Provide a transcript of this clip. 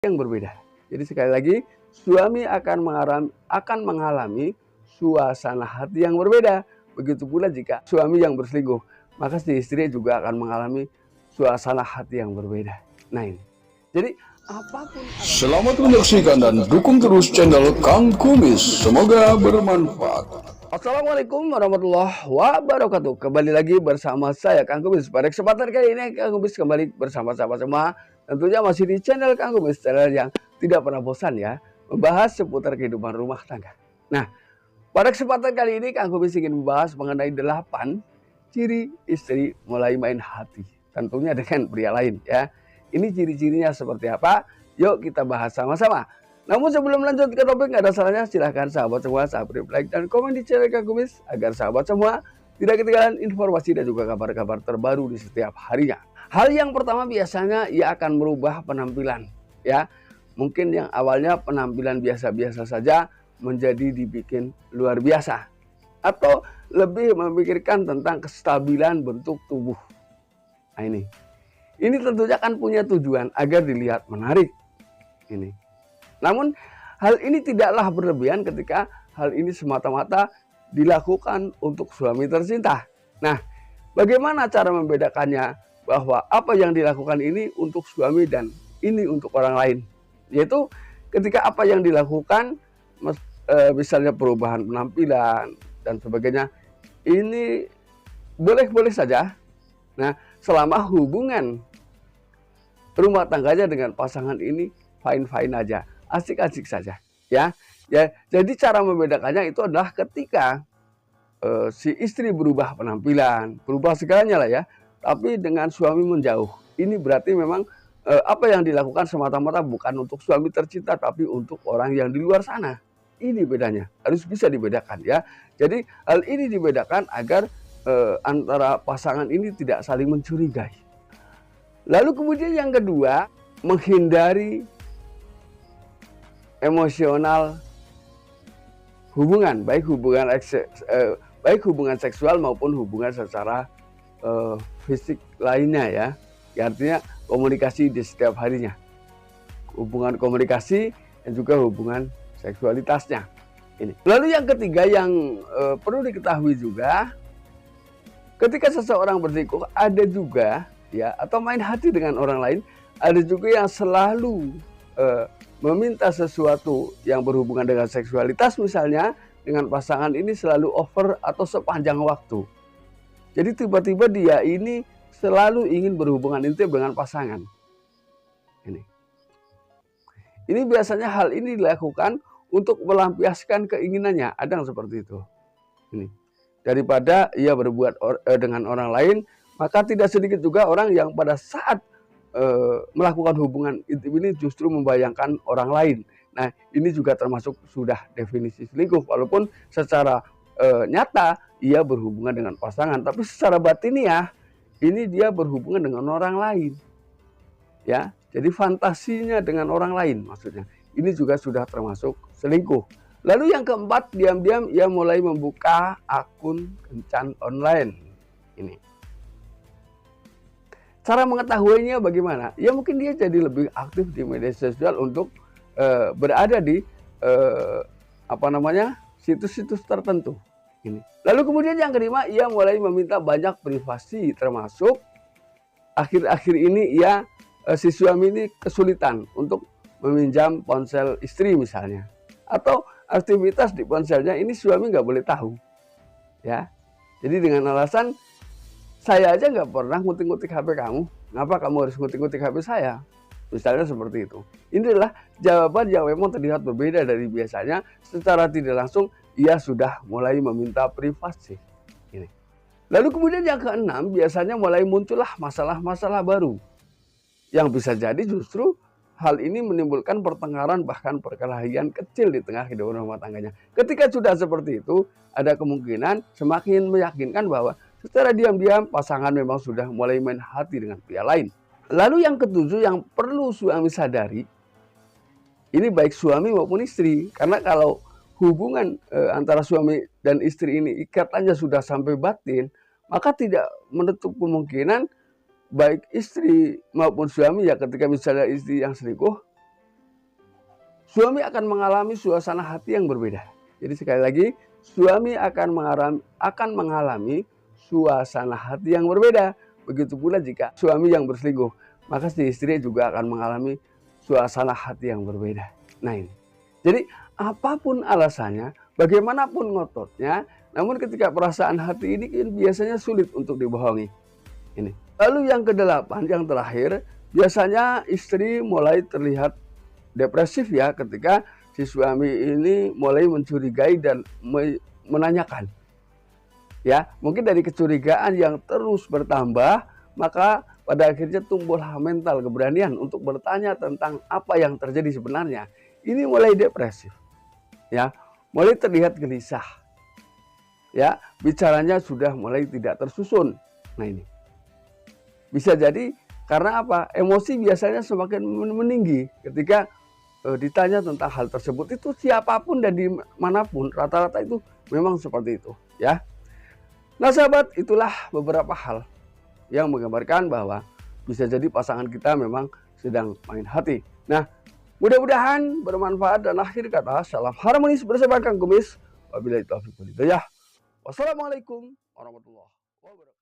yang berbeda. Jadi sekali lagi, suami akan mengalami suasana hati yang berbeda. Begitu pula jika suami yang berselingkuh, maka si istri juga akan mengalami suasana hati yang berbeda. Nah ini. Jadi apapun Selamat menyaksikan dan dukung terus channel Kang Kumis. Semoga bermanfaat. Assalamualaikum warahmatullahi wabarakatuh. Kembali lagi bersama saya Kang Kumis. Pada kesempatan kali ini Kang Kumis kembali bersama sahabat semua. Tentunya masih di channel Kang Kumis, channel yang tidak pernah bosan ya, membahas seputar kehidupan rumah tangga. Nah, pada kesempatan kali ini Kang Kumis ingin membahas mengenai 8 ciri istri mulai main hati. Tentunya dengan pria lain ya. Ini ciri-cirinya seperti apa? Yuk kita bahas sama-sama. Namun sebelum lanjut ke topik, nggak ada salahnya silahkan sahabat semua subscribe, like, dan komen di channel Kang Kumis agar sahabat semua tidak ketinggalan informasi dan juga kabar-kabar terbaru di setiap harinya. Hal yang pertama biasanya ia akan merubah penampilan ya. Mungkin yang awalnya penampilan biasa-biasa saja menjadi dibikin luar biasa. Atau lebih memikirkan tentang kestabilan bentuk tubuh. Nah ini tentunya kan punya tujuan agar dilihat menarik. Ini. Namun hal ini tidaklah berlebihan ketika hal ini semata-mata dilakukan untuk suami tercinta. Nah, bagaimana cara membedakannya bahwa apa yang dilakukan ini untuk suami dan ini untuk orang lain? Yaitu ketika apa yang dilakukan misalnya perubahan penampilan dan sebagainya, ini boleh-boleh saja. Nah, selama hubungan rumah tangganya dengan pasangan ini fine-fine aja, asik-asik saja ya. Jadi cara membedakannya itu adalah ketika si istri berubah penampilan, berubah segalanya lah ya, tapi dengan suami menjauh. Ini berarti memang apa yang dilakukan semata-mata bukan untuk suami tercinta tapi untuk orang yang di luar sana. Ini bedanya, harus bisa dibedakan ya. Jadi hal ini dibedakan agar antara pasangan ini tidak saling mencurigai. Lalu kemudian yang kedua, menghindari emosional hubungan, baik hubungan seksual maupun hubungan secara fisik lainnya ya. Artinya komunikasi di setiap harinya, hubungan komunikasi dan juga hubungan seksualitasnya. Ini. Lalu yang ketiga yang perlu diketahui juga, ketika seseorang berselingkuh ada juga ya, atau main hati dengan orang lain, ada juga yang selalu meminta sesuatu yang berhubungan dengan seksualitas misalnya dengan pasangan ini selalu over atau sepanjang waktu. Jadi tiba-tiba dia ini selalu ingin berhubungan intim dengan pasangan. Ini biasanya hal ini dilakukan untuk melampiaskan keinginannya, ada yang seperti itu. Ini. Daripada ia berbuat dengan orang lain, maka tidak sedikit juga orang yang pada saat melakukan hubungan intim ini justru membayangkan orang lain. Nah, ini juga termasuk sudah definisi selingkuh, walaupun secara nyata ia berhubungan dengan pasangan, tapi secara batiniah ini dia berhubungan dengan orang lain. Ya, jadi fantasinya dengan orang lain maksudnya. Ini juga sudah termasuk selingkuh. Lalu yang keempat, diam-diam ia mulai membuka akun kencan online. Ini. Cara mengetahuinya bagaimana? Ya mungkin dia jadi lebih aktif di media sosial untuk berada di situs-situs tertentu. Ini. Lalu kemudian yang kelima, ia mulai meminta banyak privasi, termasuk akhir-akhir ini si suami ini kesulitan untuk meminjam ponsel istri misalnya, atau aktivitas di ponselnya ini suami nggak boleh tahu, ya. Jadi dengan alasan saya aja nggak pernah ngutik-ngutik HP kamu, kenapa kamu harus ngutik-ngutik HP saya? Misalnya seperti itu. Ini adalah jawaban yang memang terlihat berbeda dari biasanya. Secara tidak langsung ia sudah mulai meminta privasi. Ini. Lalu kemudian yang keenam, biasanya mulai muncullah masalah-masalah baru. Yang bisa jadi justru hal ini menimbulkan pertengkaran bahkan perkelahian kecil di tengah kehidupan rumah tangganya. Ketika sudah seperti itu, ada kemungkinan semakin meyakinkan bahwa secara diam-diam pasangan memang sudah mulai main hati dengan pria lain. Lalu yang ketujuh yang perlu suami sadari, ini baik suami maupun istri. Karena kalau hubungan antara suami dan istri ini ikatannya sudah sampai batin, maka tidak menutup kemungkinan baik istri maupun suami ya ketika misalnya istri yang selingkuh, suami akan mengalami suasana hati yang berbeda. Jadi sekali lagi, suami akan mengalami suasana hati yang berbeda. Begitu pula jika suami yang berselingkuh, maka si istri juga akan mengalami suasana hati yang berbeda. Nah ini. Jadi apapun alasannya, bagaimanapun ngototnya, namun ketika perasaan hati ini biasanya sulit untuk dibohongi. Ini. Lalu yang kedelapan, yang terakhir, biasanya istri mulai terlihat depresif ya ketika si suami ini mulai mencurigai dan menanyakan. Ya, mungkin dari kecurigaan yang terus bertambah, maka pada akhirnya tumbuhlah mental keberanian untuk bertanya tentang apa yang terjadi sebenarnya. Ini mulai depresif. Ya, mulai terlihat gelisah. Ya, bicaranya sudah mulai tidak tersusun. Nah, ini. Bisa jadi karena apa? Emosi biasanya semakin meninggi ketika ditanya tentang hal tersebut. Itu siapapun dan dimanapun rata-rata itu memang seperti itu, ya. Nah sahabat, itulah beberapa hal yang menggambarkan bahwa bisa jadi pasangan kita memang sedang main hati. Nah, mudah-mudahan bermanfaat dan akhir kata, salam harmonis bersama Kang Kumis. Wabillahi taufiq wal hidayah. Wassalamualaikum warahmatullahi wabarakatuh.